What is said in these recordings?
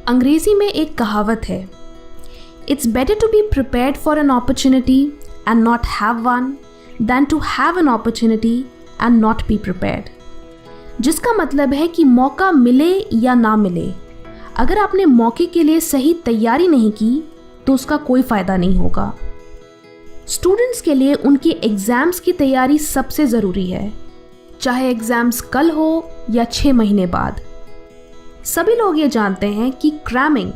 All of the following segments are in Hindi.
अंग्रेजी में एक कहावत है, it's better to be prepared for an opportunity and not have one then to have an opportunity and not be prepared. जिसका मतलब है कि मौका मिले या ना मिले, अगर आपने मौके के लिए सही तैयारी नहीं की तो उसका कोई फ़ायदा नहीं होगा। स्टूडेंट्स के लिए उनके एग्ज़ाम्स की तैयारी सबसे ज़रूरी है, चाहे एग्ज़ाम्स कल हो या 6 महीने बाद। सभी लोग ये जानते हैं कि क्रैमिंग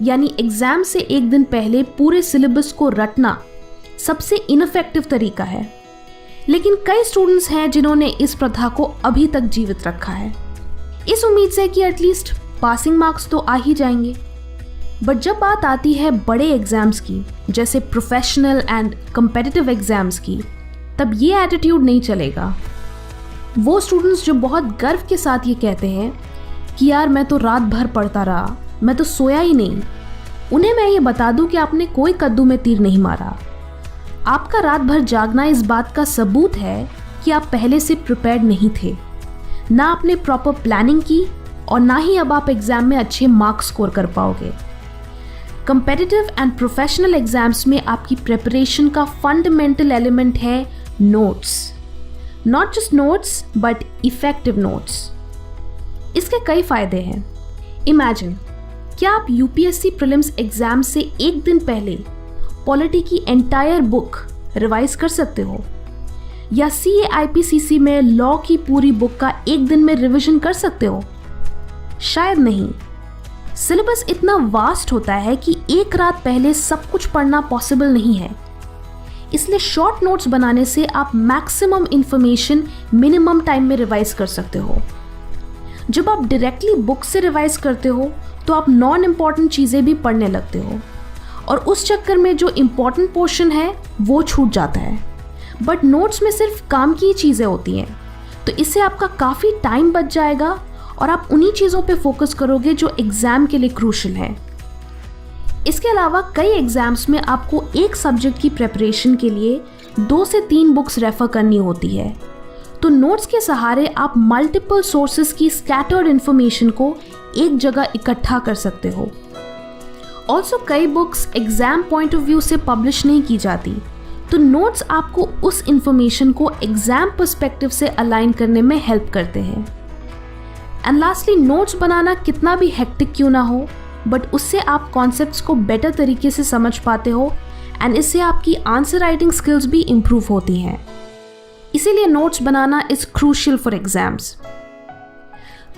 यानी एग्ज़ाम से एक दिन पहले पूरे सिलेबस को रटना सबसे इनफेक्टिव तरीका है, लेकिन कई स्टूडेंट्स हैं जिन्होंने इस प्रथा को अभी तक जीवित रखा है, इस उम्मीद से कि एटलीस्ट पासिंग मार्क्स तो आ ही जाएंगे। बट जब बात आती है बड़े एग्ज़ाम्स की, जैसे प्रोफेशनल एंड कम्पिटिटिव एग्ज़ाम्स की, तब ये एटीट्यूड नहीं चलेगा। वो स्टूडेंट्स जो बहुत गर्व के साथ ये कहते हैं कि यार मैं तो रात भर पढ़ता रहा, मैं तो सोया ही नहीं, उन्हें मैं ये बता दूं कि आपने कोई कद्दू में तीर नहीं मारा। आपका रात भर जागना इस बात का सबूत है कि आप पहले से प्रिपेयर्ड नहीं थे, ना आपने प्रॉपर प्लानिंग की और ना ही अब आप एग्ज़ाम में अच्छे मार्क्स स्कोर कर पाओगे। कम्पिटिटिव एंड प्रोफेशनल एग्ज़ाम्स में आपकी प्रिपरेशन का फंडामेंटल एलिमेंट है notes, not just notes but effective notes. इसके कई फ़ायदे हैं। इमेजिन, क्या आप यूपीएससी प्रीलिम्स एग्ज़ाम से एक दिन पहले पॉलिटी की एंटायर बुक रिवाइज कर सकते हो, या सीए आईपीसीसी में लॉ की पूरी बुक का एक दिन में रिवीजन कर सकते हो? शायद नहीं। सिलेबस इतना वास्ट होता है कि एक रात पहले सब कुछ पढ़ना पॉसिबल नहीं है। इसलिए शॉर्ट नोट्स बनाने से आप मैक्सिमम इंफॉर्मेशन मिनिमम टाइम में रिवाइज कर सकते हो। जब आप डायरेक्टली बुक से रिवाइज करते हो तो आप नॉन इम्पॉर्टेंट चीज़ें भी पढ़ने लगते हो और उस चक्कर में जो इम्पॉर्टेंट पोर्शन है वो छूट जाता है। बट नोट्स में सिर्फ काम की चीज़ें होती हैं, तो इससे आपका काफ़ी टाइम बच जाएगा और आप उन्हीं चीज़ों पे फोकस करोगे जो एग्ज़ाम के लिए क्रूशल है। इसके अलावा कई एग्ज़ाम्स में आपको एक सब्जेक्ट की प्रिपरेशन के लिए 2 से 3 बुक्स रेफ़र करनी होती है, तो नोट्स के सहारे आप मल्टीपल सोर्सेज की स्कैटर्ड इन्फॉर्मेशन को एक जगह इकट्ठा कर सकते हो। ऑल्सो कई books exam point of view से पब्लिश नहीं की जाती, तो नोट्स आपको उस इन्फॉर्मेशन को एग्ज़ाम पर्सपेक्टिव से अलाइन करने में हेल्प करते हैं। एंड लास्टली, नोट्स बनाना कितना भी हेक्टिक क्यों ना हो, बट उससे आप कॉन्सेप्ट्स को बेटर तरीके से समझ पाते हो एंड इससे आपकी आंसर राइटिंग स्किल्स भी इम्प्रूव होती हैं। इसीलिए notes banana is crucial for exams.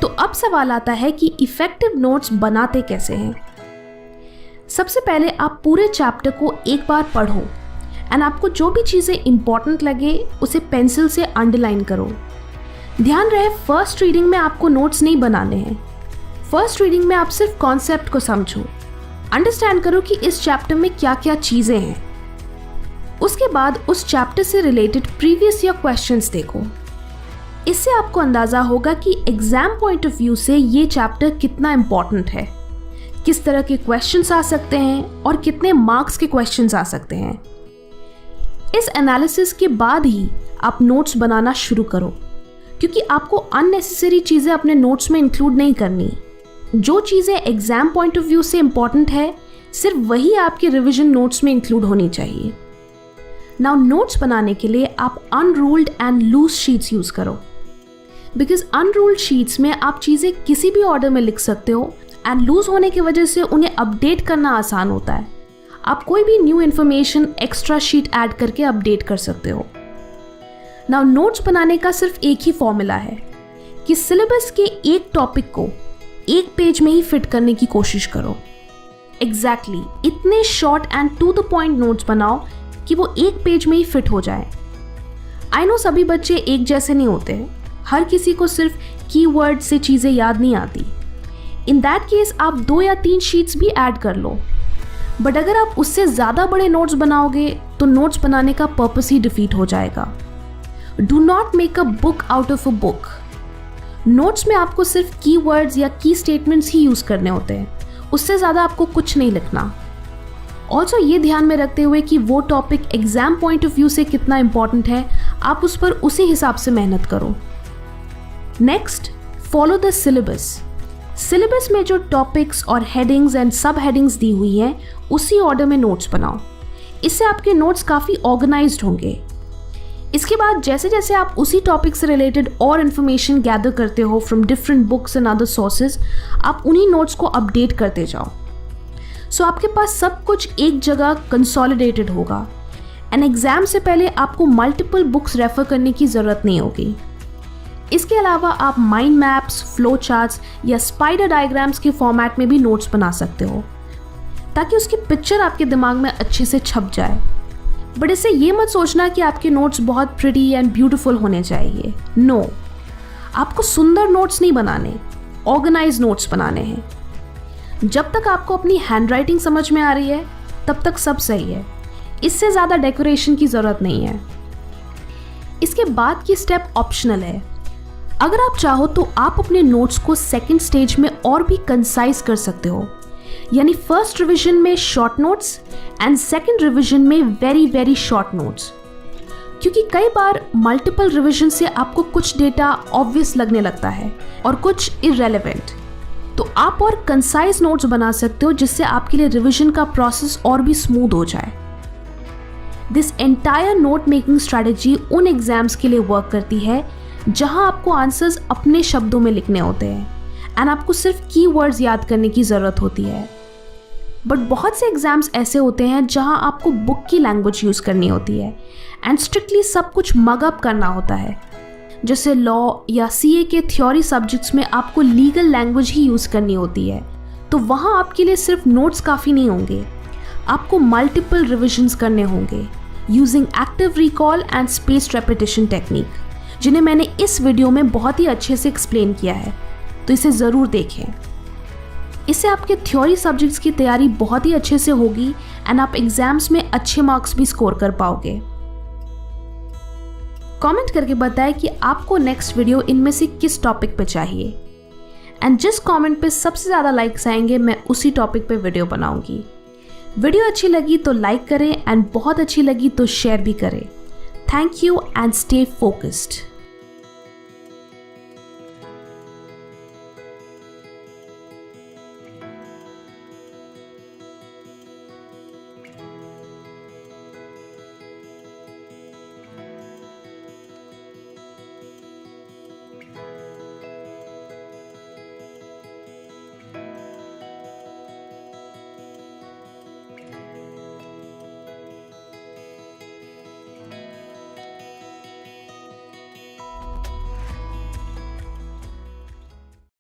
तो अब सवाल आता है कि इफेक्टिव नोट्स बनाते कैसे हैं। सबसे पहले आप पूरे चैप्टर को एक बार पढ़ो एंड आपको जो भी चीज़ें इंपॉर्टेंट लगे उसे पेंसिल से अंडरलाइन करो। ध्यान रहे, फर्स्ट रीडिंग में आपको नोट्स नहीं बनाने हैं। फर्स्ट रीडिंग में आप सिर्फ कॉन्सेप्ट को समझो, अंडरस्टैंड करो कि इस चैप्टर में क्या क्या चीज़ें हैं। उसके बाद उस चैप्टर से रिलेटेड प्रीवियस ईयर क्वेश्चंस देखो। इससे आपको अंदाज़ा होगा कि एग्ज़ाम पॉइंट ऑफ व्यू से ये चैप्टर कितना इम्पॉर्टेंट है, किस तरह के क्वेश्चंस आ सकते हैं और कितने मार्क्स के क्वेश्चंस आ सकते हैं। इस एनालिसिस के बाद ही आप नोट्स बनाना शुरू करो, क्योंकि आपको अननेसेसरी चीज़ें अपने नोट्स में इंक्लूड नहीं करनी। जो चीज़ें एग्ज़ाम पॉइंट ऑफ व्यू से इम्पॉर्टेंट है, सिर्फ वही आपके रिविजन नोट्स में इंक्लूड होनी चाहिए। नाउ नोट्स बनाने के लिए आप unruled and loose sheets use करो, बिकॉज अनरूल्ड शीट्स में आप चीज़ें किसी भी ऑर्डर में लिख सकते हो एंड लूज होने की वजह से उन्हें अपडेट करना आसान होता है। आप कोई भी new information extra sheet add करके अपडेट कर सकते हो। नाउ नोट्स बनाने का सिर्फ एक ही फॉर्मूला है कि सिलेबस के एक टॉपिक को एक पेज में ही फिट करने की कोशिश करो। एग्जैक्टली इतने short and to the point notes बनाओ कि वो एक पेज में ही फिट हो जाए। आई नो सभी बच्चे एक जैसे नहीं होते, हर किसी को सिर्फ कीवर्ड से चीज़ें याद नहीं आती। इन दैट केस आप 2 या 3 शीट्स भी ऐड कर लो, बट अगर आप उससे ज़्यादा बड़े नोट्स बनाओगे तो नोट्स बनाने का पर्पस ही डिफीट हो जाएगा। Do not make a book out of a book. Notes में आपको सिर्फ कीवर्ड्स या की स्टेटमेंट्स ही यूज़ करने होते हैं, उससे ज़्यादा आपको कुछ नहीं लिखना। ऑल्सो ये ध्यान में रखते हुए कि वो topic exam point of view से कितना इम्पॉर्टेंट है, आप उस पर उसी हिसाब से मेहनत करो। Next, follow the syllabus. Syllabus में जो टॉपिक्स और हेडिंग्स एंड सब हेडिंग्स दी हुई हैं उसी ऑर्डर में नोट्स बनाओ। इससे आपके नोट्स काफ़ी ऑर्गेनाइज्ड होंगे। इसके बाद जैसे जैसे आप उसी टॉपिक से रिलेटेड और इन्फॉर्मेशन गैदर करते हो from different books and other sources, आप उन्हीं नोट्स को अपडेट करते जाओ। सो आपके पास सब कुछ एक जगह कंसोलिडेटेड होगा एंड एग्ज़ाम से पहले आपको मल्टीपल बुक्स रेफर करने की ज़रूरत नहीं होगी। इसके अलावा आप माइंड मैप्स, फ्लो चार्ट्स या स्पाइडर डायग्राम्स के फॉर्मेट में भी नोट्स बना सकते हो ताकि उसकी पिक्चर आपके दिमाग में अच्छे से छप जाए। बट इससे ये मत सोचना कि आपके नोट्स बहुत प्रिटी एंड ब्यूटीफुल होने चाहिए। नो, आपको सुंदर नोट्स नहीं बनाने, ऑर्गेनाइज नोट्स बनाने हैं। जब तक आपको अपनी हैंडराइटिंग समझ में आ रही है तब तक सब सही है। इससे ज़्यादा डेकोरेशन की ज़रूरत नहीं है। इसके बाद की स्टेप ऑप्शनल है। अगर आप चाहो तो आप अपने नोट्स को सेकंड स्टेज में और भी कंसाइज कर सकते हो, यानी फर्स्ट रिवीजन में short notes and second revision में वेरी वेरी शॉर्ट नोट्स। क्योंकि कई बार मल्टीपल रिवीजन से आपको कुछ डेटा ऑब्वियस लगने लगता है और कुछ इररेलेवेंट, तो आप और कंसाइज नोट्स बना सकते हो जिससे आपके लिए रिवीजन का प्रोसेस और भी स्मूथ हो जाए। This entire note making strategy उन एग्जाम्स के लिए वर्क करती है जहां आपको आंसर्स अपने शब्दों में लिखने होते हैं एंड आपको सिर्फ कीवर्ड्स याद करने की ज़रूरत होती है। बट बहुत से एग्ज़ाम्स ऐसे होते हैं जहां आपको बुक की लैंग्वेज यूज़ करनी होती है एंड स्ट्रिक्टली सब कुछ मगअप करना होता है। जैसे लॉ या सीए के थ्योरी सब्जेक्ट्स में आपको लीगल लैंग्वेज ही यूज़ करनी होती है, तो वहाँ आपके लिए सिर्फ नोट्स काफ़ी नहीं होंगे, आपको मल्टीपल रिविजन्स करने होंगे using active recall and spaced repetition technique, जिन्हें मैंने इस वीडियो में बहुत ही अच्छे से एक्सप्लेन किया है, तो इसे ज़रूर देखें। इससे आपके थ्योरी सब्जेक्ट्स की तैयारी बहुत ही अच्छे से होगी एंड आप एग्जाम्स में अच्छे मार्क्स भी स्कोर कर पाओगे। कमेंट करके बताएं कि आपको नेक्स्ट वीडियो इनमें से किस टॉपिक पे चाहिए एंड जिस कमेंट पे सबसे ज़्यादा लाइक्स आएंगे मैं उसी टॉपिक पे वीडियो बनाऊंगी। वीडियो अच्छी लगी तो लाइक करें एंड बहुत अच्छी लगी तो शेयर भी करें। Thank you and stay focused.